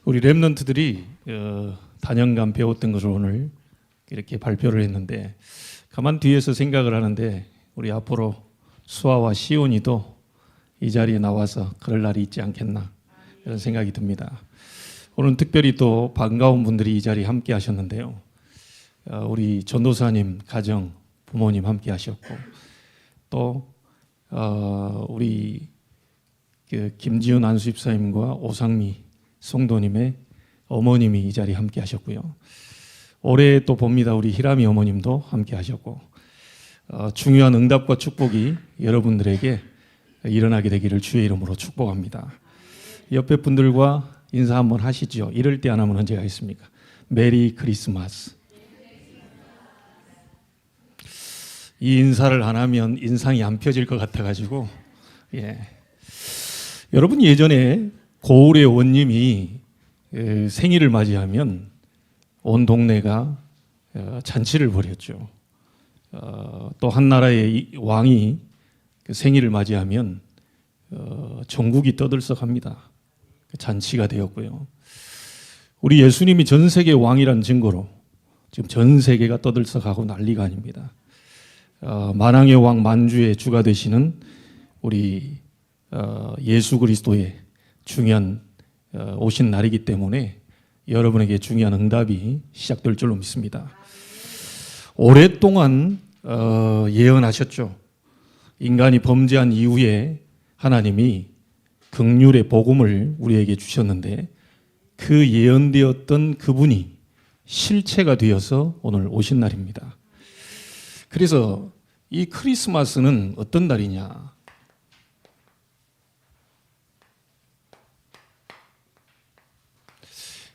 우리 랩런트들이 단연간 배웠던 것을 오늘 이렇게 발표를 했는데, 가만 뒤에서 생각을 하는데 우리 앞으로 수아와 시온이도 이 자리에 나와서 그럴 날이 있지 않겠나 이런 생각이 듭니다. 오늘 특별히 또 반가운 분들이 이 자리에 함께 하셨는데요. 우리 전도사님 가정 부모님 함께 하셨고, 또 우리 김지훈 안수집사님과 오상미 성도님의 어머님이 이 자리에 함께 하셨고요. 올해 또 봅니다. 우리 희람이 어머님도 함께 하셨고, 중요한 응답과 축복이 여러분들에게 일어나게 되기를 주의 이름으로 축복합니다. 옆에 분들과 인사 한번 하시죠. 이럴 때 안 하면 언제가 있습니까? 메리 크리스마스. 이 인사를 안 하면 인상이 안 펴질 것 같아가지고, 여러분 예전에 고을의 원님이 생일을 맞이하면 온 동네가 잔치를 벌였죠. 또 한 나라의 왕이 생일을 맞이하면 전국이 떠들썩합니다. 잔치가 되었고요. 우리 예수님이 전 세계 왕이란 증거로 지금 전 세계가 떠들썩하고 난리가 아닙니다. 만왕의 왕 만주의 주가 되시는 우리 예수 그리스도의 중요한 오신 날이기 때문에 여러분에게 중요한 응답이 시작될 줄로 믿습니다. 오랫동안 예언하셨죠. 인간이 범죄한 이후에 하나님이 긍휼의 복음을 우리에게 주셨는데, 그 예언되었던 그분이 실체가 되어서 오늘 오신 날입니다. 그래서 이 크리스마스는 어떤 날이냐?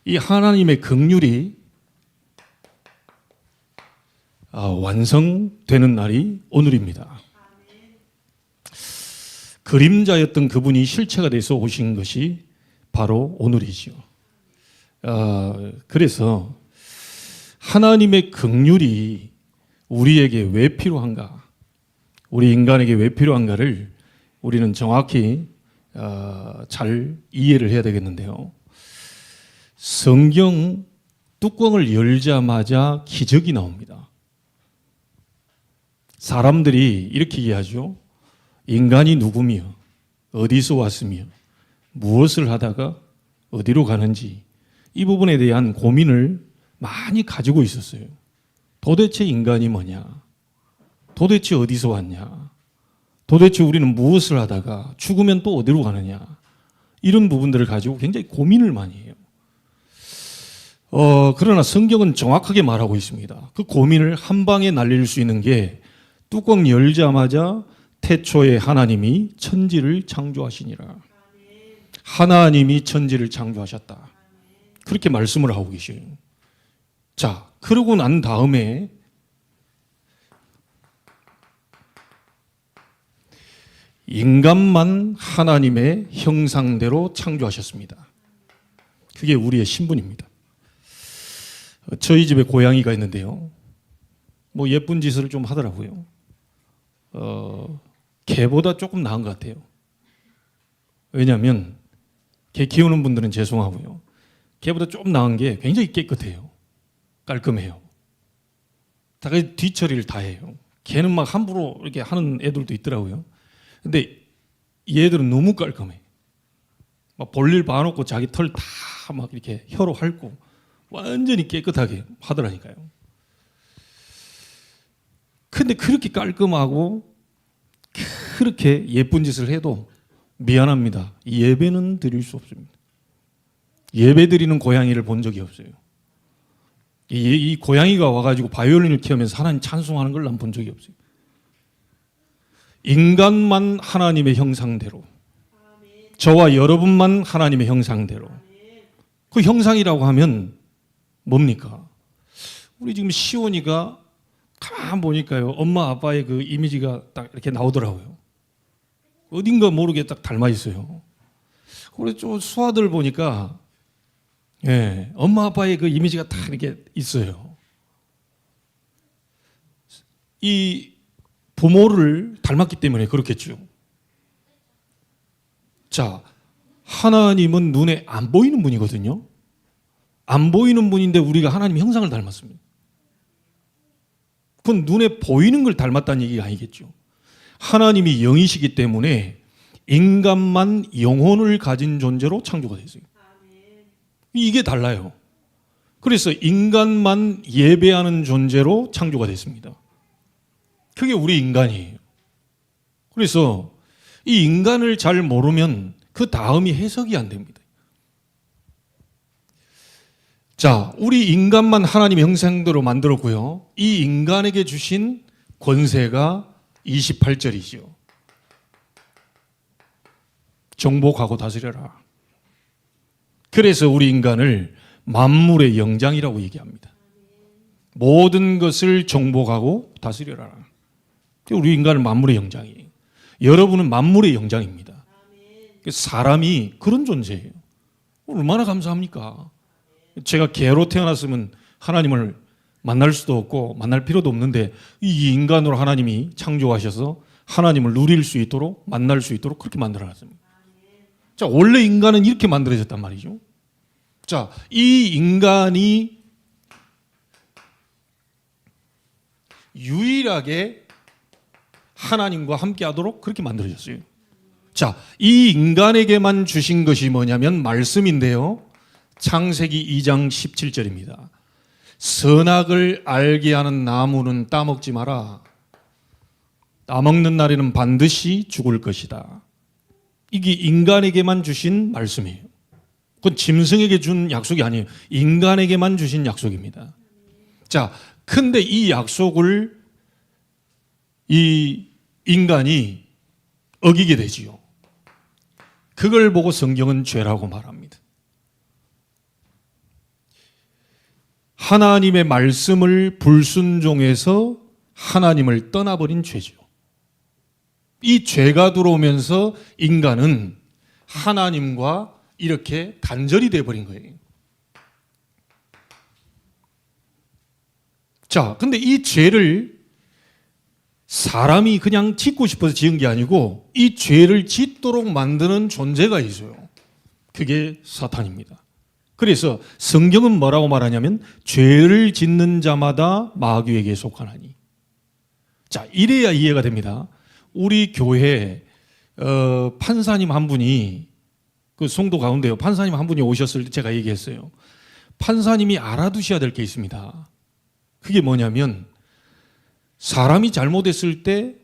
이 하나님의 긍휼이 완성되는 날이 오늘입니다. 그림자였던 그분이 실체가 돼서 오신 것이 바로 오늘이죠. 그래서 하나님의 긍휼이 우리에게 왜 필요한가? 우리 인간에게 왜 필요한가를 우리는 정확히 잘 이해를 해야 되겠는데요. 성경 뚜껑을 열자마자 기적이 나옵니다. 사람들이 이렇게 얘기하죠. 인간이 누구며 어디서 왔으며 무엇을 하다가 어디로 가는지, 이 부분에 대한 고민을 많이 가지고 있었어요. 도대체 인간이 뭐냐? 도대체 어디서 왔냐? 도대체 우리는 무엇을 하다가 죽으면 또 어디로 가느냐? 이런 부분들을 가지고 굉장히 고민을 많이 해요. 그러나 성경은 정확하게 말하고 있습니다. 그 고민을 한 방에 날릴 수 있는 게 뚜껑 열자마자 태초에 하나님이 천지를 창조하시니라. 하나님이 천지를 창조하셨다. 그렇게 말씀을 하고 계셔요. 자, 그러고 난 다음에 인간만 하나님의 형상대로 창조하셨습니다. 그게 우리의 신분입니다. 저희 집에 고양이가 있는데요. 뭐 예쁜 짓을 좀 하더라고요. 개보다 조금 나은 것 같아요. 왜냐하면 개 키우는 분들은 죄송하고요. 개보다 좀 나은 게 굉장히 깨끗해요. 깔끔해요. 다 뒤처리를 다 해요. 개는 막 함부로 이렇게 하는 애들도 있더라고요. 근데 얘들은 너무 깔끔해. 막 볼일 봐놓고 자기 털 다 막 이렇게 혀로 핥고 완전히 깨끗하게 하더라니까요. 근데 그렇게 깔끔하고 그렇게 예쁜 짓을 해도 미안합니다. 예배는 드릴 수 없습니다. 예배 드리는 고양이를 본 적이 없어요. 이 고양이가 와가지고 바이올린을 키우면서 하나님 찬송하는 걸 난 본 적이 없어요. 인간만 하나님의 형상대로, 저와 여러분만 하나님의 형상대로. 그 형상이라고 하면 뭡니까? 우리 지금 시온이가 가만 보니까요, 엄마 아빠의 그 이미지가 딱 이렇게 나오더라고요. 어딘가 모르게 딱 닮아 있어요. 그래서 좀 수아들 보니까 엄마 아빠의 그 이미지가 딱 이렇게 있어요. 이 부모를 닮았기 때문에 그렇겠죠. 자, 하나님은 눈에 안 보이는 분이거든요. 안 보이는 분인데 우리가 하나님 형상을 닮았습니다. 그건 눈에 보이는 걸 닮았다는 얘기가 아니겠죠. 하나님이 영이시기 때문에 인간만 영혼을 가진 존재로 창조가 됐어요. 이게 달라요. 그래서 인간만 예배하는 존재로 창조가 됐습니다. 그게 우리 인간이에요. 그래서 이 인간을 잘 모르면 그 다음이 해석이 안 됩니다. 자, 우리 인간만 하나님의 형상대로 만들었고요. 이 인간에게 주신 권세가 28절이죠. 정복하고 다스려라. 그래서 우리 인간을 만물의 영장이라고 얘기합니다. 모든 것을 정복하고 다스려라. 우리 인간은 만물의 영장이에요. 여러분은 만물의 영장입니다. 사람이 그런 존재예요. 얼마나 감사합니까? 제가 개로 태어났으면 하나님을 만날 수도 없고 만날 필요도 없는데 이 인간으로 하나님이 창조하셔서 하나님을 누릴 수 있도록 만날 수 있도록 그렇게 만들어놨습니다. 자, 원래 인간은 이렇게 만들어졌단 말이죠. 자, 이 인간이 유일하게 하나님과 함께 하도록 그렇게 만들어졌어요. 자, 이 인간에게만 주신 것이 뭐냐면 말씀인데요. 창세기 2장 17절입니다. 선악을 알게 하는 나무는 따먹지 마라. 따먹는 날에는 반드시 죽을 것이다. 이게 인간에게만 주신 말씀이에요. 그건 짐승에게 준 약속이 아니에요. 인간에게만 주신 약속입니다. 자, 근데 이 약속을 이 인간이 어기게 되지요. 그걸 보고 성경은 죄라고 말합니다. 하나님의 말씀을 불순종해서 하나님을 떠나버린 죄죠. 이 죄가 들어오면서 인간은 하나님과 이렇게 단절이 되어버린 거예요. 자, 근데 이 죄를 사람이 그냥 짓고 싶어서 지은 게 아니고 이 죄를 짓도록 만드는 존재가 있어요. 그게 사탄입니다. 그래서 성경은 뭐라고 말하냐면 죄를 짓는 자마다 마귀에게 속하나니. 자, 이래야 이해가 됩니다. 우리 교회 판사님 한 분이 그 송도 가운데요. 판사님 한 분이 오셨을 때 제가 얘기했어요. 판사님이 알아두셔야 될 게 있습니다. 그게 뭐냐면 사람이 잘못했을 때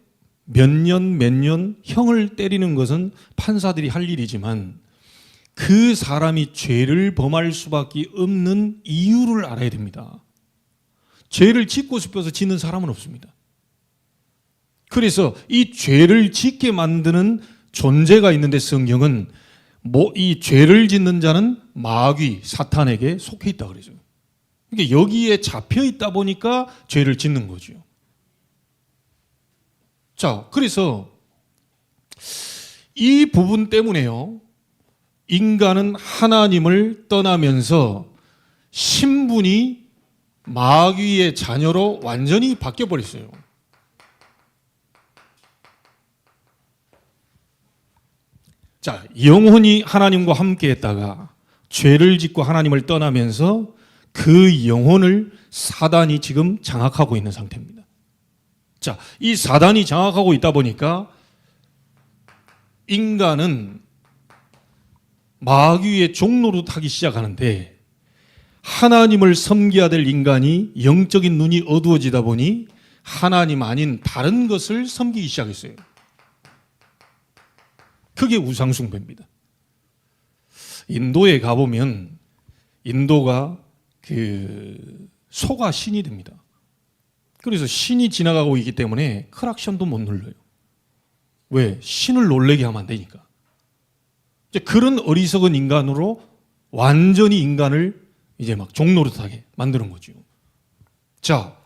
몇 년 형을 때리는 것은 판사들이 할 일이지만 그 사람이 죄를 범할 수밖에 없는 이유를 알아야 됩니다. 죄를 짓고 싶어서 짓는 사람은 없습니다. 그래서 이 죄를 짓게 만드는 존재가 있는데 성경은 이 죄를 짓는 자는 마귀, 사탄에게 속해 있다 그러죠. 그러니까 여기에 잡혀 있다 보니까 죄를 짓는 거죠. 자, 그래서 이 부분 때문에요. 인간은 하나님을 떠나면서 신분이 마귀의 자녀로 완전히 바뀌어 버렸어요. 자, 영혼이 하나님과 함께 했다가 죄를 짓고 하나님을 떠나면서 그 영혼을 사단이 지금 장악하고 있는 상태입니다. 자, 이 사단이 장악하고 있다 보니까 인간은 마귀의 종노릇 하기 시작하는데 하나님을 섬겨야 될 인간이 영적인 눈이 어두워지다 보니 하나님 아닌 다른 것을 섬기기 시작했어요. 그게 우상숭배입니다. 인도에 가보면 인도가 그 소가 신이 됩니다. 그래서 신이 지나가고 있기 때문에 크락션도 못 눌러요. 왜? 신을 놀래게 하면 안 되니까. 이제 그런 어리석은 인간으로 완전히 인간을 이제 막 종노릇하게 만드는 거죠. 자,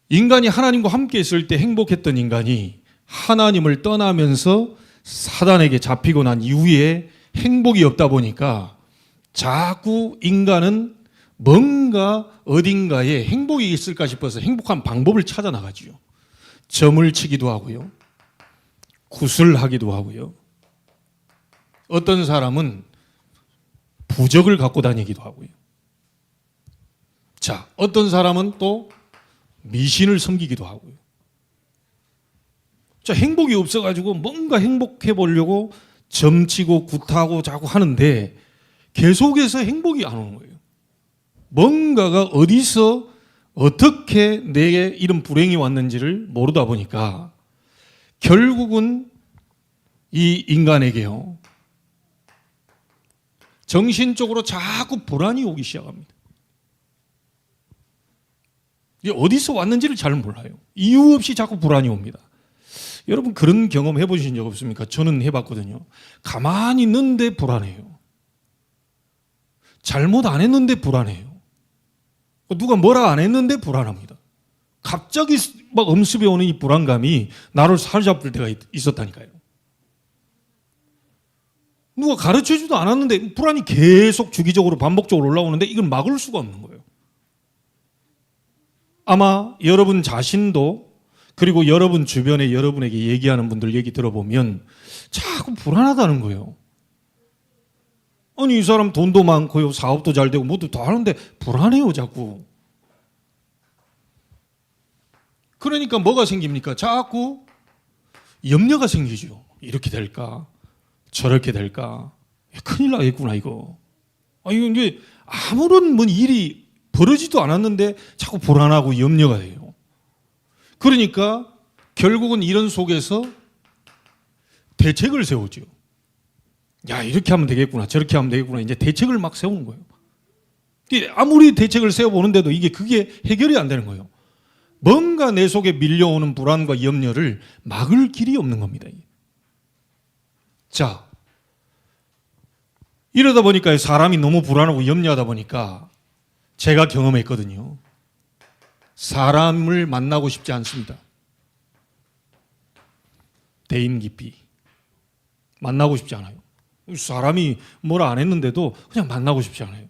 인간이 하나님과 함께 있을 때 행복했던 인간이 하나님을 떠나면서 사단에게 잡히고 난 이후에 행복이 없다 보니까 자꾸 인간은 뭔가 어딘가에 행복이 있을까 싶어서 행복한 방법을 찾아 나가지요. 점을 치기도 하고요. 구슬하기도 하고요. 어떤 사람은 부적을 갖고 다니기도 하고요. 자, 어떤 사람은 또 미신을 섬기기도 하고요. 자, 행복이 없어가지고 뭔가 행복해 보려고 점치고 굿하고 자꾸 하는데 계속해서 행복이 안 오는 거예요. 뭔가가 어디서 어떻게 내게 이런 불행이 왔는지를 모르다 보니까 결국은 이 인간에게요, 정신적으로 자꾸 불안이 오기 시작합니다. 이게 어디서 왔는지를 잘 몰라요. 이유 없이 자꾸 불안이 옵니다. 여러분 그런 경험 해보신 적 없습니까? 저는 해봤거든요. 가만히 있는데 불안해요. 잘못 안 했는데 불안해요. 누가 뭐라 안 했는데 불안합니다. 갑자기 막 엄습해 오는 이 불안감이 나를 사로잡을 때가 있었다니까요. 누가 가르쳐주지도 않았는데 불안이 계속 주기적으로 반복적으로 올라오는데 이걸 막을 수가 없는 거예요. 아마 여러분 자신도 그리고 여러분 주변에 여러분에게 얘기하는 분들 얘기 들어보면 자꾸 불안하다는 거예요. 아니 이 사람 돈도 많고요, 사업도 잘 되고 뭐도 다 하는데 불안해요 자꾸. 그러니까 뭐가 생깁니까? 자꾸 염려가 생기죠. 이렇게 될까? 저렇게 될까? 큰일 나겠구나 이거. 이거 이제 아무런 뭐 일이 벌어지도 않았는데 자꾸 불안하고 염려가 돼요. 그러니까 결국은 이런 속에서 대책을 세우죠. 야, 이렇게 하면 되겠구나, 저렇게 하면 되겠구나. 이제 대책을 막 세우는 거예요. 아무리 대책을 세워보는데도 그게 해결이 안 되는 거예요. 뭔가 내 속에 밀려오는 불안과 염려를 막을 길이 없는 겁니다. 자, 이러다 보니까 사람이 너무 불안하고 염려하다 보니까 제가 경험했거든요. 사람을 만나고 싶지 않습니다. 대인 깊이 만나고 싶지 않아요. 사람이 뭐라 안 했는데도 그냥 만나고 싶지 않아요.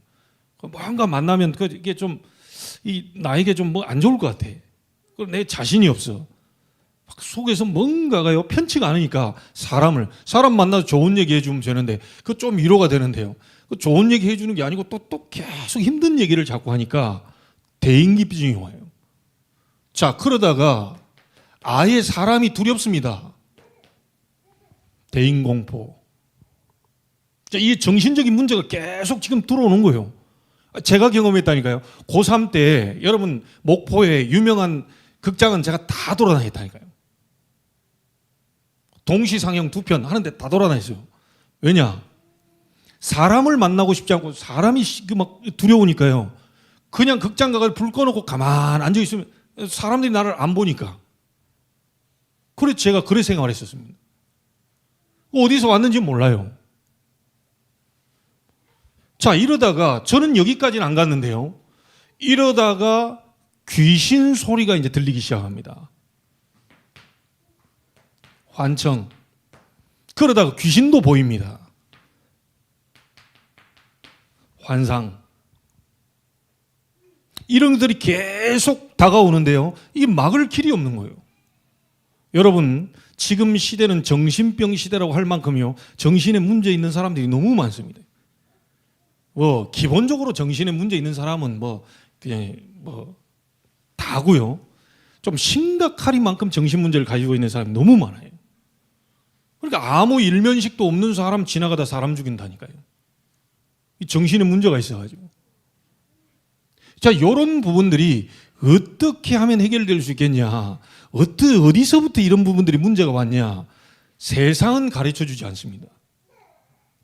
뭔가 만나면 이게 좀 나에게 좀 뭐 안 좋을 것 같아. 내 자신이 없어. 속에서 뭔가가요 편치가 않으니까 사람 만나서 좋은 얘기 해주면 되는데 그 좀 위로가 되는데요. 그 좋은 얘기 해주는 게 아니고 또 계속 힘든 얘기를 자꾸 하니까 대인기피증이 와요. 자, 그러다가 아예 사람이 두렵습니다. 대인공포. 자, 이 정신적인 문제가 계속 지금 들어오는 거예요. 제가 경험했다니까요. 고3 때 여러분 목포에 유명한 극장은 제가 다 돌아다녔다니까요. 동시상영 2편 하는데 다 돌아다녔어요. 왜냐? 사람을 만나고 싶지 않고 사람이 막 두려우니까요. 그냥 극장 가서 불 꺼놓고 가만 앉아 있으면 사람들이 나를 안 보니까. 그래서 제가 그래 생각을 했었습니다. 어디서 왔는지 몰라요. 자, 이러다가 저는 여기까지는 안 갔는데요. 이러다가 귀신 소리가 이제 들리기 시작합니다. 환청. 그러다가 귀신도 보입니다. 환상. 이런 것들이 계속 다가오는데요. 이게 막을 길이 없는 거예요. 여러분, 지금 시대는 정신병 시대라고 할 만큼요. 정신에 문제 있는 사람들이 너무 많습니다. 기본적으로 정신에 문제 있는 사람은 그냥 다고요. 좀 심각하리만큼 정신 문제를 가지고 있는 사람이 너무 많아요. 그러니까 아무 일면식도 없는 사람 지나가다 사람 죽인다니까요. 이 정신에 문제가 있어가지고. 자, 이런 부분들이 어떻게 하면 해결될 수 있겠냐? 어디서부터 이런 부분들이 문제가 왔냐? 세상은 가르쳐 주지 않습니다.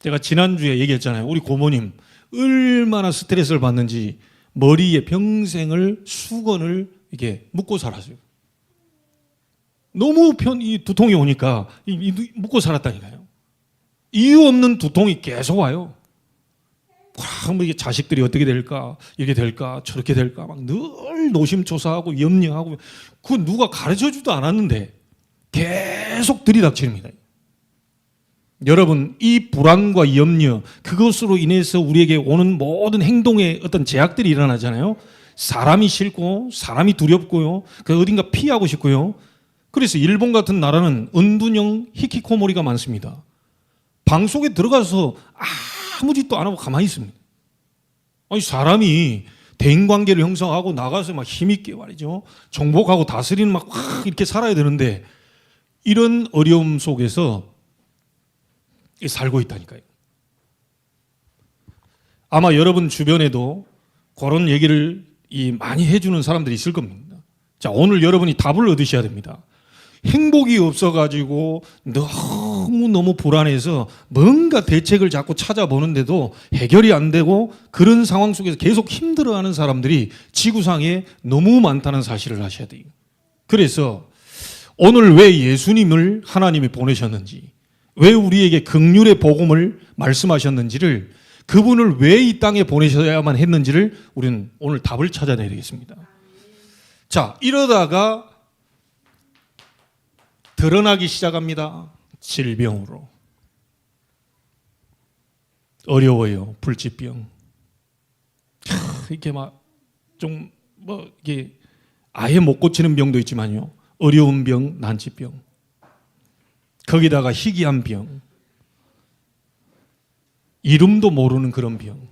제가 지난주에 얘기했잖아요. 우리 고모님 얼마나 스트레스를 받는지 머리에 평생을 수건을 이렇게 묶고 살았어요. 너무 이 두통이 오니까 묶고 살았다니까요. 이유 없는 두통이 계속 와요. 이게 자식들이 어떻게 될까, 이렇게 될까, 저렇게 될까, 막 늘 노심초사하고 염려하고, 그거 누가 가르쳐주지도 않았는데 계속 들이닥칩니다. 여러분, 이 불안과 염려, 그것으로 인해서 우리에게 오는 모든 행동에 어떤 제약들이 일어나잖아요. 사람이 싫고, 사람이 두렵고요. 그 어딘가 피하고 싶고요. 그래서 일본 같은 나라는 은둔형 히키코모리가 많습니다. 방 속에 들어가서 아무 짓도 안 하고 가만히 있습니다. 아니, 사람이 대인관계를 형성하고 나가서 막 힘있게 말이죠. 정복하고 다스리는 막 이렇게 살아야 되는데 이런 어려움 속에서 살고 있다니까요. 아마 여러분 주변에도 그런 얘기를 많이 해주는 사람들이 있을 겁니다. 자, 오늘 여러분이 답을 얻으셔야 됩니다. 행복이 없어가지고 너무 불안해서 뭔가 대책을 자꾸 찾아보는데도 해결이 안 되고 그런 상황 속에서 계속 힘들어하는 사람들이 지구상에 너무 많다는 사실을 아셔야 돼요. 그래서 오늘 왜 예수님을 하나님이 보내셨는지, 왜 우리에게 긍휼의 복음을 말씀하셨는지를, 그분을 왜 이 땅에 보내셔야만 했는지를 우리는 오늘 답을 찾아내야 되겠습니다. 자, 이러다가 드러나기 시작합니다. 질병으로. 어려워요. 불치병. 이렇게 이게 아예 못 고치는 병도 있지만요. 어려운 병, 난치병. 거기다가 희귀한 병. 이름도 모르는 그런 병.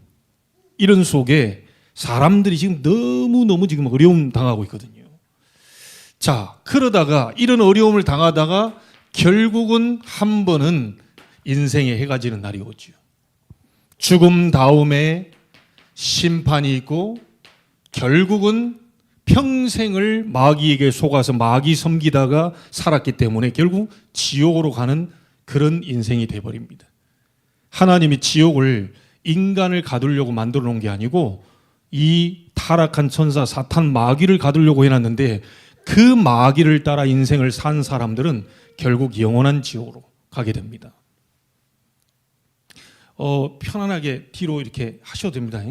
이런 속에 사람들이 지금 너무 지금 어려움 당하고 있거든요. 자, 그러다가 이런 어려움을 당하다가 결국은 한 번은 인생의 해가 지는 날이 오죠. 죽음 다음에 심판이 있고 결국은 평생을 마귀에게 속아서 마귀 섬기다가 살았기 때문에 결국 지옥으로 가는 그런 인생이 돼버립니다. 하나님이 지옥을 인간을 가두려고 만들어 놓은 게 아니고 이 타락한 천사 사탄 마귀를 가두려고 해놨는데 그 마귀를 따라 인생을 산 사람들은 결국 영원한 지옥으로 가게 됩니다. 편안하게 뒤로 이렇게 하셔도 됩니다.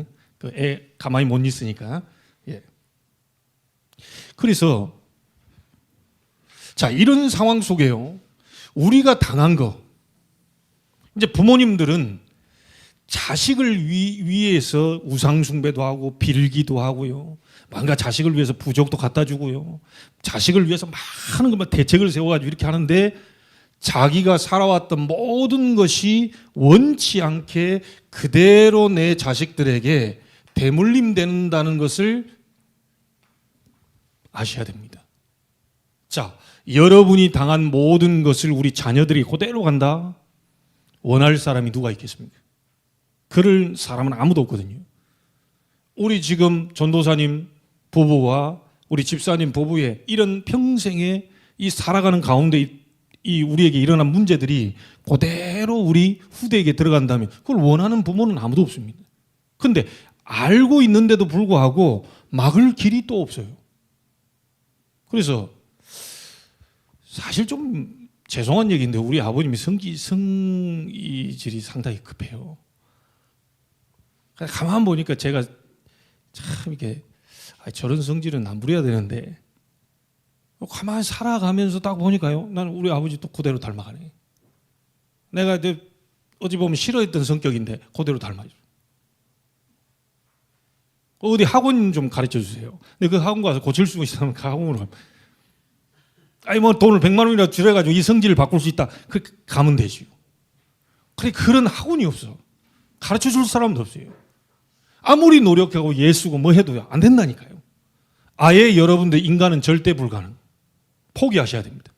애 가만히 못 있으니까. 예. 그래서 자, 이런 상황 속에요. 우리가 당한 거, 이제 부모님들은 자식을 위해서 우상숭배도 하고 빌기도 하고요. 뭔가 자식을 위해서 부적도 갖다 주고요. 자식을 위해서 많은 것만 대책을 세워가지고 이렇게 하는데 자기가 살아왔던 모든 것이 원치 않게 그대로 내 자식들에게 대물림된다는 것을 아셔야 됩니다. 자, 여러분이 당한 모든 것을 우리 자녀들이 그대로 간다? 원할 사람이 누가 있겠습니까? 그럴 사람은 아무도 없거든요. 우리 지금 전도사님 부부와 우리 집사님 부부의 이런 평생에 이 살아가는 가운데 이 우리에게 일어난 문제들이 그대로 우리 후대에게 들어간다면 그걸 원하는 부모는 아무도 없습니다. 그런데 알고 있는데도 불구하고 막을 길이 또 없어요. 그래서 사실 좀 죄송한 얘기인데 우리 아버님이 성의질이 상당히 급해요. 가만 보니까 제가 참 이렇게 저런 성질은 안 부려야 되는데 가만히 살아가면서 딱 보니까요, 나는 우리 아버지 또 그대로 닮아가네. 내가 어찌 보면 싫어했던 성격인데 그대로 닮아요. 어디 학원 좀 가르쳐 주세요. 근데 그 학원 가서 고칠 수 있으면 그 학원으로 가면, 아니 뭐 돈을 100만 원이라도 들여가지고 이 성질을 바꿀 수 있다. 그 가면 되지요. 그래, 그런 학원이 없어. 가르쳐 줄 사람도 없어요. 아무리 노력하고 예수고 뭐 해도 안 된다니까요. 아예 여러분들 인간은 절대 불가능. 포기하셔야 됩니다.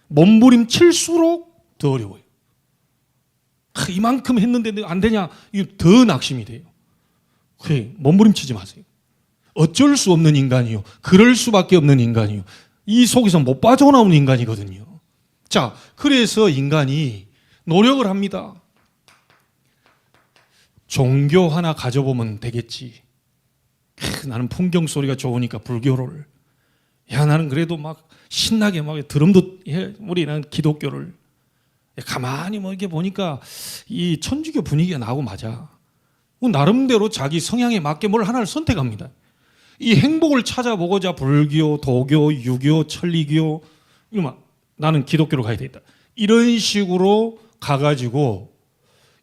몸부림칠수록 더 어려워요. 이만큼 했는데 안 되냐? 이거 더 낙심이 돼요. 그래, 몸부림치지 마세요. 어쩔 수 없는 인간이요. 그럴 수밖에 없는 인간이요. 이 속에서 못 빠져나오는 인간이거든요. 자, 그래서 인간이 노력을 합니다. 종교 하나 가져보면 되겠지. 나는 풍경 소리가 좋으니까 불교를. 야, 나는 그래도 막 신나게 막 드럼도 해. 우리는 기독교를. 가만히 뭐 이렇게 보니까 이 천주교 분위기가 나고 맞아. 나름대로 자기 성향에 맞게 뭘 하나를 선택합니다. 이 행복을 찾아보고자 불교, 도교, 유교, 천리교, 나는 기독교로 가야 되겠다. 이런 식으로 가가지고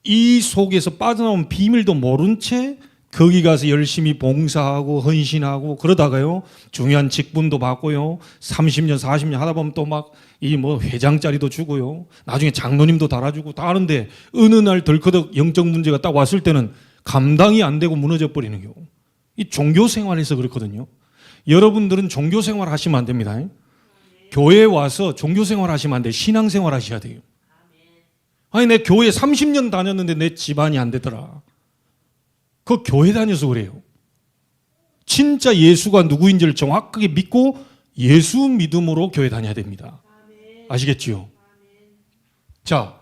이 속에서 빠져나온 비밀도 모른 채 거기 가서 열심히 봉사하고 헌신하고 그러다가요, 중요한 직분도 받고요, 30년, 40년 하다 보면 또 막 이 뭐 회장 자리도 주고요, 나중에 장로님도 달아주고 다 하는데 어느 날 덜커덕 영적 문제가 딱 왔을 때는 감당이 안 되고 무너져 버리는 경우. 이 종교 생활에서 그렇거든요. 여러분들은 종교 생활 하시면 안 됩니다. 교회에 와서 종교 생활 하시면 안 돼요. 신앙 생활 하셔야 돼요. 아니, 내 교회 30년 다녔는데 내 집안이 안 되더라. 그 교회 다녀서 그래요. 진짜 예수가 누구인지를 정확하게 믿고 예수 믿음으로 교회 다녀야 됩니다. 아시겠지요? 자,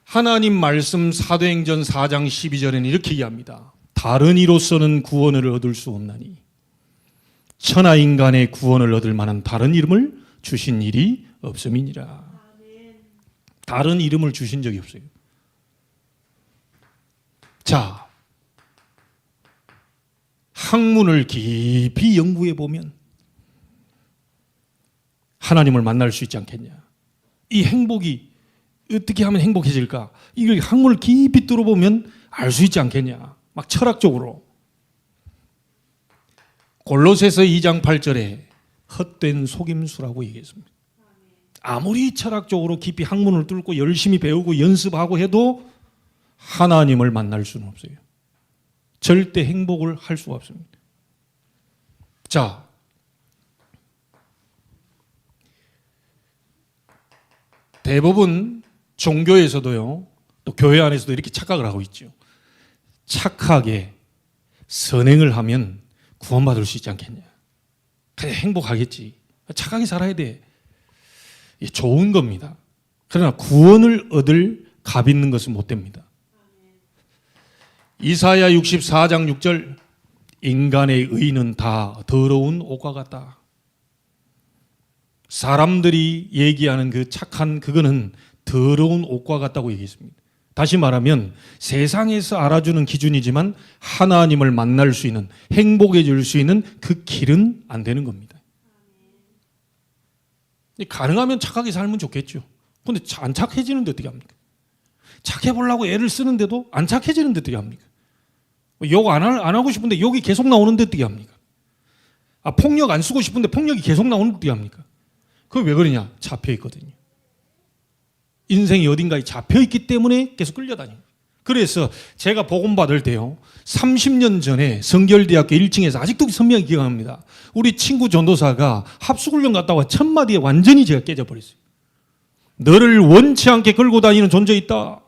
하나님 말씀 사도행전 4장 12절에는 이렇게 얘기합니다. 다른 이로서는 구원을 얻을 수 없나니 천하 인간의 구원을 얻을 만한 다른 이름을 주신 일이 없음이니라. 다른 이름을 주신 적이 없어요. 자, 학문을 깊이 연구해 보면 하나님을 만날 수 있지 않겠냐. 이 행복이 어떻게 하면 행복해질까? 이걸 학문을 깊이 뚫어보면 알 수 있지 않겠냐. 막 철학적으로. 골로새서 2장 8절에 헛된 속임수라고 얘기했습니다. 아무리 철학적으로 깊이 학문을 뚫고 열심히 배우고 연습하고 해도 하나님을 만날 수는 없어요. 절대 행복을 할 수가 없습니다. 자, 대부분 종교에서도요, 또 교회 안에서도 이렇게 착각을 하고 있죠. 착하게 선행을 하면 구원받을 수 있지 않겠냐. 그래, 행복하겠지. 착하게 살아야 돼. 좋은 겁니다. 그러나 구원을 얻을 값 있는 것은 못 됩니다. 이사야 64장 6절, 인간의 의는 다 더러운 옷과 같다. 사람들이 얘기하는 그 착한 그거는 더러운 옷과 같다고 얘기했습니다. 다시 말하면 세상에서 알아주는 기준이지만 하나님을 만날 수 있는, 행복해질 수 있는 그 길은 안 되는 겁니다. 가능하면 착하게 살면 좋겠죠. 그런데 안 착해지는데 어떻게 합니까? 착해 보려고 애를 쓰는데도 안 착해지는데 어떻게 합니까? 욕 안 하고 싶은데 욕이 계속 나오는데 어떻게 합니까? 폭력 안 쓰고 싶은데 폭력이 계속 나오는데 어떻게 합니까? 그게 왜 그러냐? 잡혀 있거든요. 인생이 어딘가에 잡혀 있기 때문에 계속 끌려다녀요. 그래서 제가 복음 받을 때요, 30년 전에 성결대학교 1층에서 아직도 선명히 기억합니다. 우리 친구 전도사가 합숙훈련 갔다 와 첫 마디에 완전히 제가 깨져버렸어요. 너를 원치 않게 끌고 다니는 존재 있다.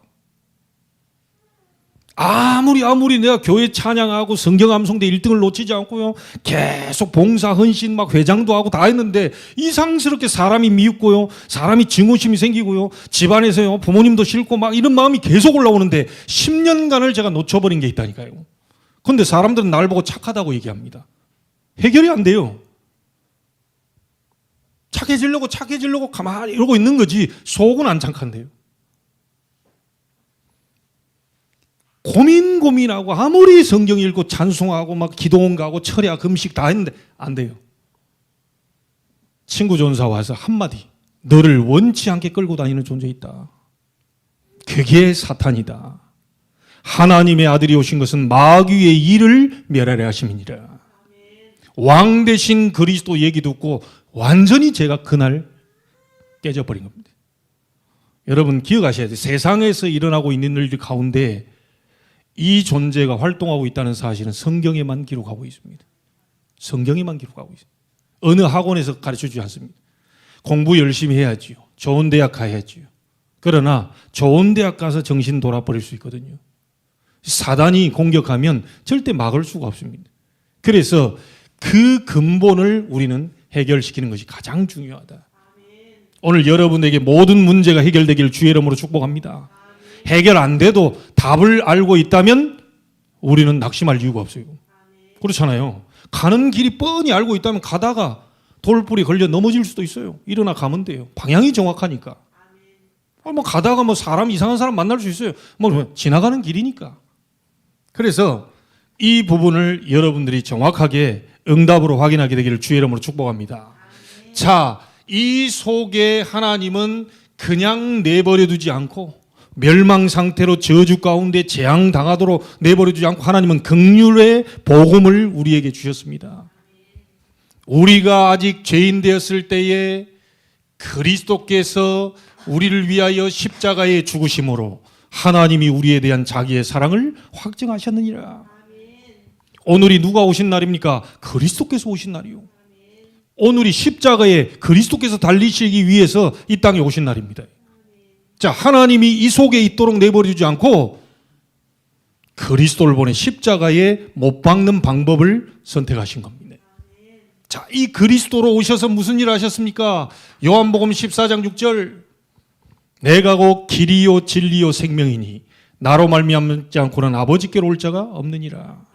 아무리 내가 교회 찬양하고 성경 암송대 1등을 놓치지 않고요, 계속 봉사 헌신 막 회장도 하고 다 했는데 이상스럽게 사람이 미웃고요, 사람이 증오심이 생기고요, 집안에서요 부모님도 싫고 막 이런 마음이 계속 올라오는데 10년간을 제가 놓쳐버린 게 있다니까요. 그런데 사람들은 날 보고 착하다고 얘기합니다. 해결이 안 돼요. 착해지려고 가만히 이러고 있는 거지 속은 안 착한데요. 고민하고 아무리 성경 읽고 찬송하고 막 기도원 가고 철야 금식 다 했는데 안 돼요. 친구 전사 와서 한마디, 너를 원치 않게 끌고 다니는 존재 있다. 그게 사탄이다. 하나님의 아들이 오신 것은 마귀의 일을 멸하려 하심이니라. 왕 대신 그리스도 얘기 듣고 완전히 제가 그날 깨져버린 겁니다. 여러분 기억하셔야 돼요. 세상에서 일어나고 있는 일들 가운데 이 존재가 활동하고 있다는 사실은 성경에만 기록하고 있습니다. 성경에만 기록하고 있습니다. 어느 학원에서 가르쳐주지 않습니다. 공부 열심히 해야지요. 좋은 대학 가야지요. 그러나 좋은 대학 가서 정신 돌아버릴 수 있거든요. 사단이 공격하면 절대 막을 수가 없습니다. 그래서 그 근본을 우리는 해결시키는 것이 가장 중요하다. 오늘 여러분에게 모든 문제가 해결되기를 주의 이름으로 축복합니다. 해결 안 돼도 답을 알고 있다면 우리는 낙심할 이유가 없어요. 그렇잖아요. 가는 길이 뻔히 알고 있다면 가다가 돌불이 걸려 넘어질 수도 있어요. 일어나 가면 돼요. 방향이 정확하니까. 가다가 사람 이상한 사람 만날 수 있어요. 지나가는 길이니까. 그래서 이 부분을 여러분들이 정확하게 응답으로 확인하게 되기를 주의 이름으로 축복합니다. 자, 이 속에 하나님은 그냥 내버려 두지 않고 멸망 상태로 저주 가운데 재앙당하도록 내버려 두지 않고 하나님은 긍휼의 복음을 우리에게 주셨습니다. 우리가 아직 죄인 되었을 때에 그리스도께서 우리를 위하여 십자가에 죽으심으로 하나님이 우리에 대한 자기의 사랑을 확증하셨느니라. 오늘이 누가 오신 날입니까? 그리스도께서 오신 날이요. 오늘이 십자가에 그리스도께서 달리시기 위해서 이 땅에 오신 날입니다. 자, 하나님이 이 속에 있도록 내버려두지 않고 그리스도를 보내 십자가에 못 박는 방법을 선택하신 겁니다. 자, 이 그리스도로 오셔서 무슨 일을 하셨습니까? 요한복음 14장 6절, 내가 곧 길이요 진리요 생명이니 나로 말미암지 않고는 아버지께로 올 자가 없느니라.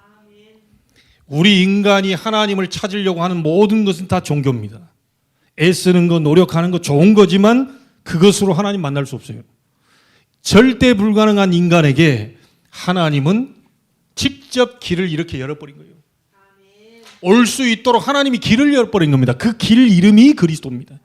우리 인간이 하나님을 찾으려고 하는 모든 것은 다 종교입니다. 애쓰는 거, 노력하는 거 좋은 거지만 그것으로 하나님 만날 수 없어요. 절대 불가능한 인간에게 하나님은 직접 길을 이렇게 열어버린 거예요. 올 수 있도록 하나님이 길을 열어버린 겁니다. 그 길 이름이 그리스도입니다.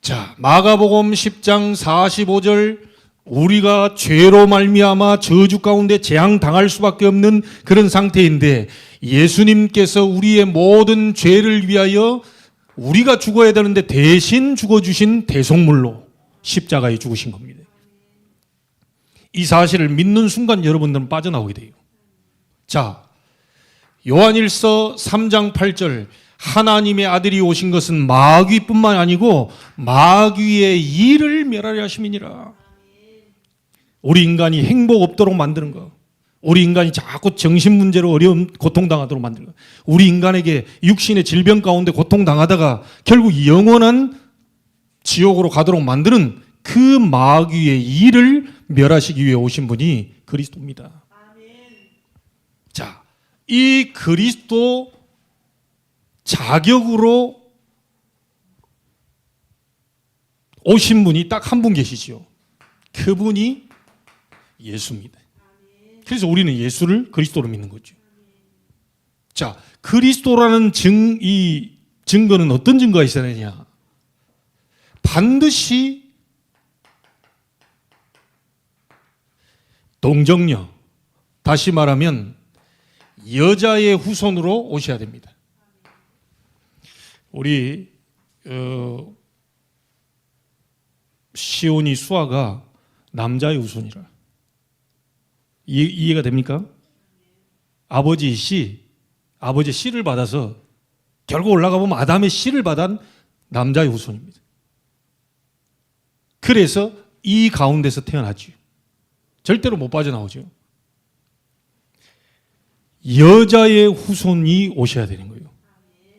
자, 마가복음 10장 45절, 우리가 죄로 말미암아 저주 가운데 재앙당할 수밖에 없는 그런 상태인데 예수님께서 우리의 모든 죄를 위하여 우리가 죽어야 되는데 대신 죽어주신 대속물로 십자가에 죽으신 겁니다. 이 사실을 믿는 순간 여러분들은 빠져나오게 돼요. 자, 요한일서 3장 8절, 하나님의 아들이 오신 것은 마귀뿐만 아니고 마귀의 일을 멸하려 하심이니라. 우리 인간이 행복 없도록 만드는 거, 우리 인간이 자꾸 정신 문제로 어려움 고통당하도록 만드는 거, 우리 인간에게 육신의 질병 가운데 고통당하다가 결국 영원한 지옥으로 가도록 만드는 그 마귀의 일을 멸하시기 위해 오신 분이 그리스도입니다. 자, 이 그리스도 자격으로 오신 분이 딱 한 분 계시죠. 그분이 예수입니다. 그래서 우리는 예수를 그리스도로 믿는 거죠. 자, 그리스도라는 이 증거는 어떤 증거가 있어야 되냐? 반드시 동정녀, 다시 말하면 여자의 후손으로 오셔야 됩니다. 우리 시온이 수아가 남자의 후손이라. 이해가 됩니까? 아버지의 씨를 받아서 결국 올라가 보면 아담의 씨를 받은 남자의 후손입니다. 그래서 이 가운데서 태어났죠. 절대로 못 빠져나오죠. 여자의 후손이 오셔야 되는 거예요.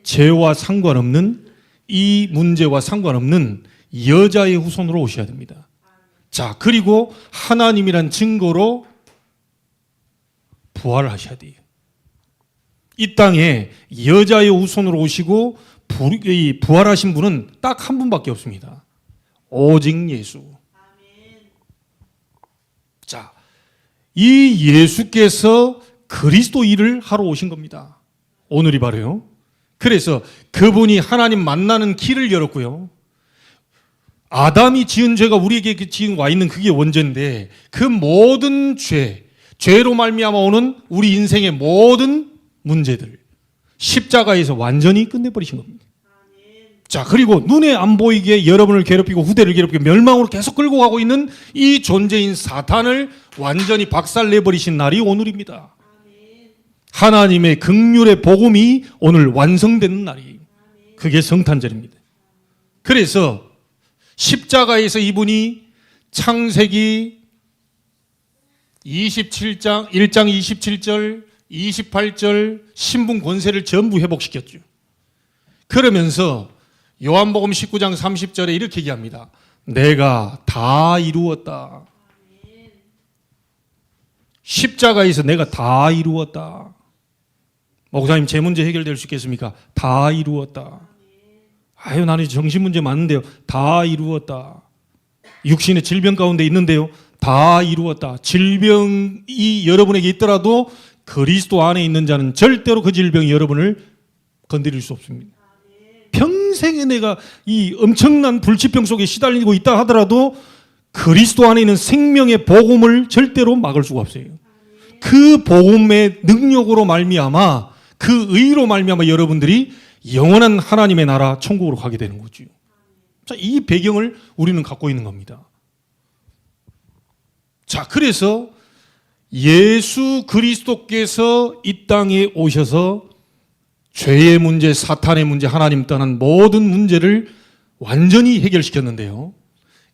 죄와 상관없는, 이 문제와 상관없는 여자의 후손으로 오셔야 됩니다. 자, 그리고 하나님이란 증거로 부활을 하셔야 돼요. 이 땅에 여자의 후손으로 오시고 부활하신 분은 딱 한 분밖에 없습니다. 오직 예수. 자, 이 예수께서 그리스도 일을 하러 오신 겁니다. 오늘이 바로요. 그래서 그분이 하나님 만나는 길을 열었고요. 아담이 지은 죄가 우리에게 지금 와 있는 그게 원죄인데 그 모든 죄로 말미암아 오는 우리 인생의 모든 문제들 십자가에서 완전히 끝내버리신 겁니다. 자, 그리고 눈에 안 보이게 여러분을 괴롭히고 후대를 괴롭히고 멸망으로 계속 끌고 가고 있는 이 존재인 사탄을 완전히 박살내버리신 날이 오늘입니다. 하나님의 긍휼의 복음이 오늘 완성되는 날이에요. 그게 성탄절입니다. 그래서 십자가에서 이분이 창세기 27장 1장 27절 28절 신분 권세를 전부 회복시켰죠. 그러면서 요한복음 19장 30절에 이렇게 얘기합니다. 내가 다 이루었다. 십자가에서 내가 다 이루었다. 목사님, 제 문제 해결될 수 있겠습니까? 다 이루었다. 아유, 나는 정신 문제 많은데요. 다 이루었다. 육신의 질병 가운데 있는데요. 다 이루었다. 질병이 여러분에게 있더라도 그리스도 안에 있는 자는 절대로 그 질병이 여러분을 건드릴 수 없습니다. 평생에 내가 이 엄청난 불치병 속에 시달리고 있다 하더라도 그리스도 안에 있는 생명의 복음을 절대로 막을 수가 없어요. 그 복음의 능력으로 말미암아, 그 의로 말미암아 여러분들이 영원한 하나님의 나라 천국으로 가게 되는 거죠. 자, 이 배경을 우리는 갖고 있는 겁니다. 자, 그래서 예수 그리스도께서 이 땅에 오셔서 죄의 문제, 사탄의 문제, 하나님 떠난 모든 문제를 완전히 해결시켰는데요.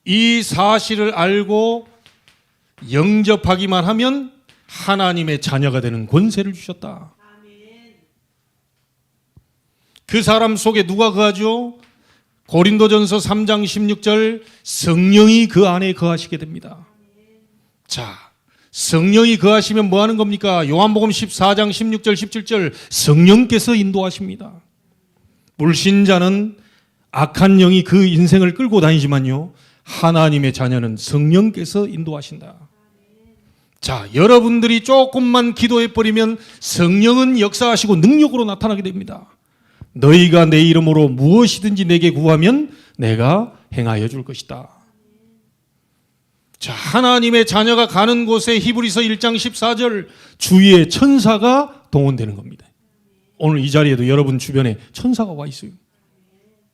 이 사실을 알고 영접하기만 하면 하나님의 자녀가 되는 권세를 주셨다. 그 사람 속에 누가 거하죠? 고린도전서 3장 16절 성령이 그 안에 거하시게 됩니다. 자, 성령이 거하시면 뭐 하는 겁니까? 요한복음 14장 16절 17절 성령께서 인도하십니다. 불신자는 악한 영이 그 인생을 끌고 다니지만요, 하나님의 자녀는 성령께서 인도하신다. 자, 여러분들이 조금만 기도해버리면 성령은 역사하시고 능력으로 나타나게 됩니다. 너희가 내 이름으로 무엇이든지 내게 구하면 내가 행하여 줄 것이다. 자, 하나님의 자녀가 가는 곳에 히브리서 1장 14절 주위에 천사가 동원되는 겁니다. 오늘 이 자리에도 여러분 주변에 천사가 와 있어요.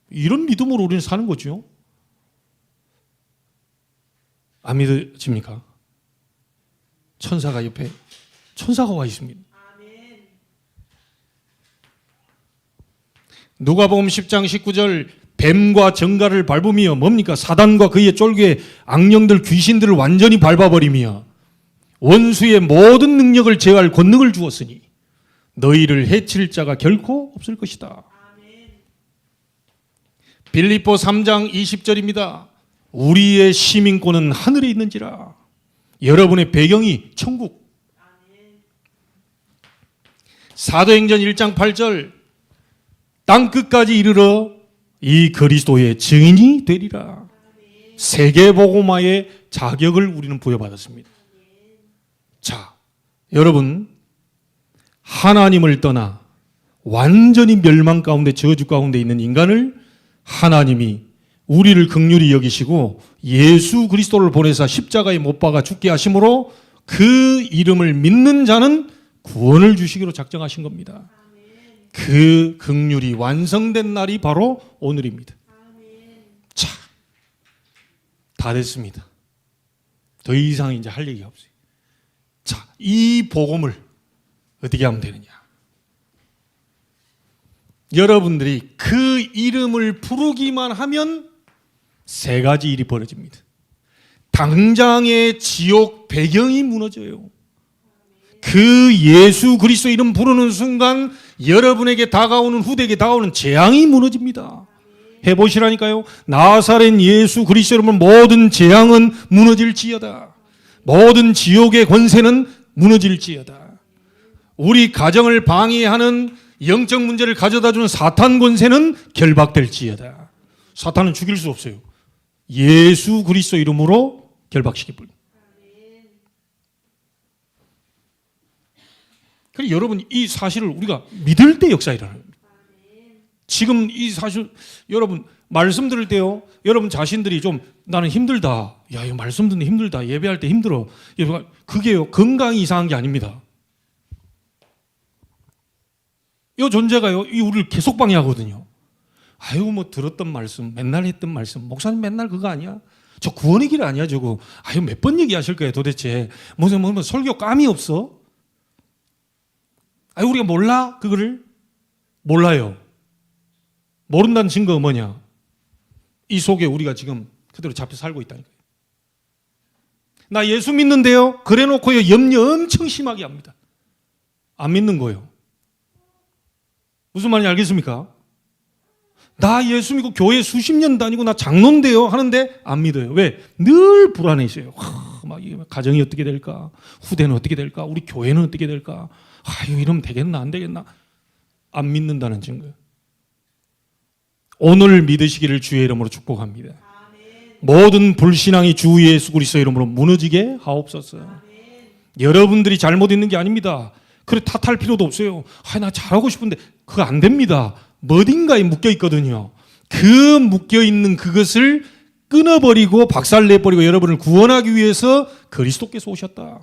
이런 믿음으로 우리는 사는 거죠. 안 믿어집니까? 천사가 옆에 천사가 와 있습니다. 누가복음 10장 19절 뱀과 정갈을 밟으며 뭡니까? 사단과 그의 쫄개 악령들 귀신들을 완전히 밟아버리며 원수의 모든 능력을 제어할 권능을 주었으니 너희를 해칠 자가 결코 없을 것이다. 빌립보 3장 20절입니다. 우리의 시민권은 하늘에 있는지라. 여러분의 배경이 천국. 사도행전 1장 8절 땅끝까지 이르러 이 그리스도의 증인이 되리라. 세계복음화의 자격을 우리는 부여받았습니다. 자, 여러분, 하나님을 떠나 완전히 멸망 가운데 저주 가운데 있는 인간을 하나님이 우리를 긍휼히 여기시고 예수 그리스도를 보내사 십자가에 못 박아 죽게 하심으로 그 이름을 믿는 자는 구원을 주시기로 작정하신 겁니다. 그 긍휼이 완성된 날이 바로 오늘입니다. 자, 다 됐습니다. 더 이상 이제 할 얘기가 없어요. 자, 이 복음을 어떻게 하면 되느냐? 여러분들이 그 이름을 부르기만 하면 세 가지 일이 벌어집니다. 당장의 지옥 배경이 무너져요. 그 예수 그리스도 이름 부르는 순간 여러분에게 다가오는 후대에게 다가오는 재앙이 무너집니다. 해보시라니까요. 나사렛 예수 그리스도 이름은 모든 재앙은 무너질지어다. 모든 지옥의 권세는 무너질지어다. 우리 가정을 방해하는 영적 문제를 가져다주는 사탄 권세는 결박될지어다. 사탄은 죽일 수 없어요. 예수 그리스도 이름으로 결박시켜버립니다. 그래서 여러분 이 사실을 우리가 믿을 때 역사 일어나는 겁니다. 지금 이 사실 여러분 말씀 들을 때요, 여러분 자신들이 좀 나는 힘들다. 야, 이거 말씀 듣는 힘들다. 예배할 때 힘들어. 그게요 건강이 이상한 게 아닙니다. 이 존재가요, 이 우리를 계속 방해하거든요. 아유, 뭐 들었던 말씀, 맨날 했던 말씀, 목사님 맨날 그거 아니야? 저 구원의 길 아니야, 저거? 아유, 몇 번 얘기하실 거예요, 도대체? 무슨 설교 감이 없어? 아유, 우리가 몰라? 그거를? 몰라요. 모른다는 증거가 뭐냐? 이 속에 우리가 지금 그대로 잡혀 살고 있다니까요. 나 예수 믿는데요? 그래 놓고요, 염려 엄청 심하게 합니다. 안 믿는 거예요. 무슨 말인지 알겠습니까? 나 예수 믿고 교회 수십 년 다니고 나 장로인데요 하는데 안 믿어요. 왜? 늘 불안해 있어요. 막 가정이 어떻게 될까? 후대는 어떻게 될까? 우리 교회는 어떻게 될까? 아유, 이러면 되겠나 안 되겠나? 안 믿는다는 증거예요. 오늘 믿으시기를 주의 이름으로 축복합니다. 모든 불신앙이 주 예수 그리스도 이름으로 무너지게 하옵소서. 여러분들이 잘못 있는 게 아닙니다. 그래 탓할 필요도 없어요. 아, 나 잘하고 싶은데 그거 안 됩니다. 어딘가에 묶여 있거든요. 그 묶여 있는 그것을 끊어버리고 박살내버리고 여러분을 구원하기 위해서 그리스도께서 오셨다.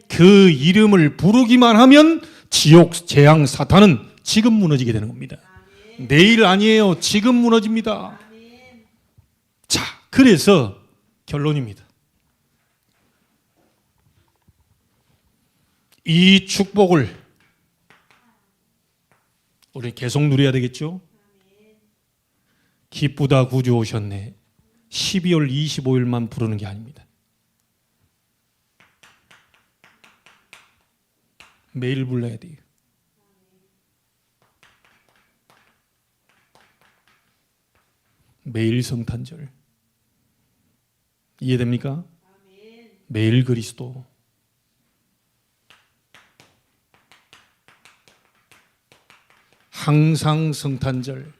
그 이름을 부르기만 하면 지옥, 재앙, 사탄은 지금 무너지게 되는 겁니다. 내일 아니에요. 지금 무너집니다. 자, 그래서 결론입니다. 이 축복을 우리 계속 누려야 되겠죠? 기쁘다 구주 오셨네. 12월 25일만 부르는 게 아닙니다. 매일 불러야 돼요. 매일 성탄절. 이해됩니까? 매일 그리스도. 항상 성탄절.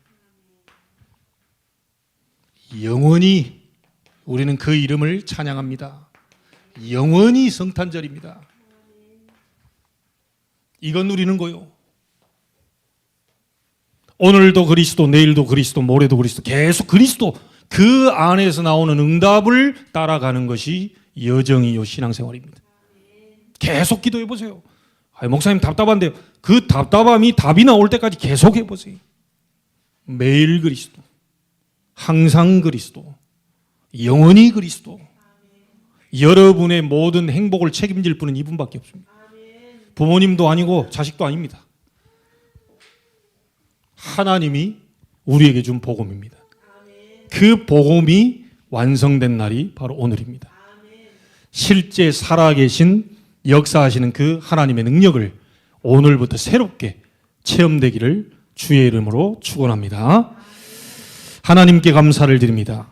영원히 우리는 그 이름을 찬양합니다. 영원히 성탄절입니다. 이건 누리는 거요. 오늘도 그리스도, 내일도 그리스도, 모레도 그리스도, 계속 그리스도, 그 안에서 나오는 응답을 따라가는 것이 여정이요 신앙생활입니다. 계속 기도해 보세요. 목사님 답답한데요. 그 답답함이 답이 나올 때까지 계속 해보세요. 매일 그리스도, 항상 그리스도, 영원히 그리스도. 여러분의 모든 행복을 책임질 분은 이분밖에 없습니다. 부모님도 아니고 자식도 아닙니다. 하나님이 우리에게 준 복음입니다. 그 복음이 완성된 날이 바로 오늘입니다. 실제 살아계신 역사하시는 그 하나님의 능력을 오늘부터 새롭게 체험되기를 주의 이름으로 축원합니다. 하나님께 감사를 드립니다.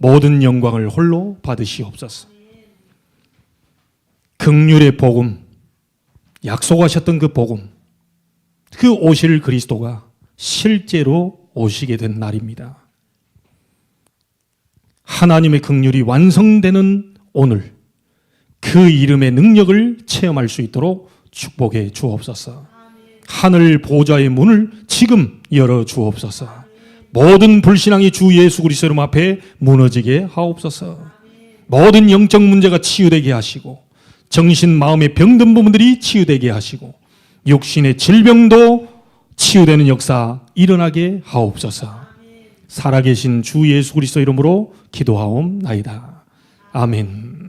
모든 영광을 홀로 받으시옵소서. 긍휼의 복음, 약속하셨던 그 복음, 그 오실 그리스도가 실제로 오시게 된 날입니다. 하나님의 긍휼이 완성되는 오늘, 그 이름의 능력을 체험할 수 있도록 축복해 주옵소서. 하늘 보좌의 문을 지금 열어 주옵소서. 모든 불신앙이 주 예수 그리스도 이름 앞에 무너지게 하옵소서. 모든 영적 문제가 치유되게 하시고, 정신 마음의 병든 부분들이 치유되게 하시고, 육신의 질병도 치유되는 역사 일어나게 하옵소서. 살아계신 주 예수 그리스도 이름으로 기도하옵나이다. 아멘.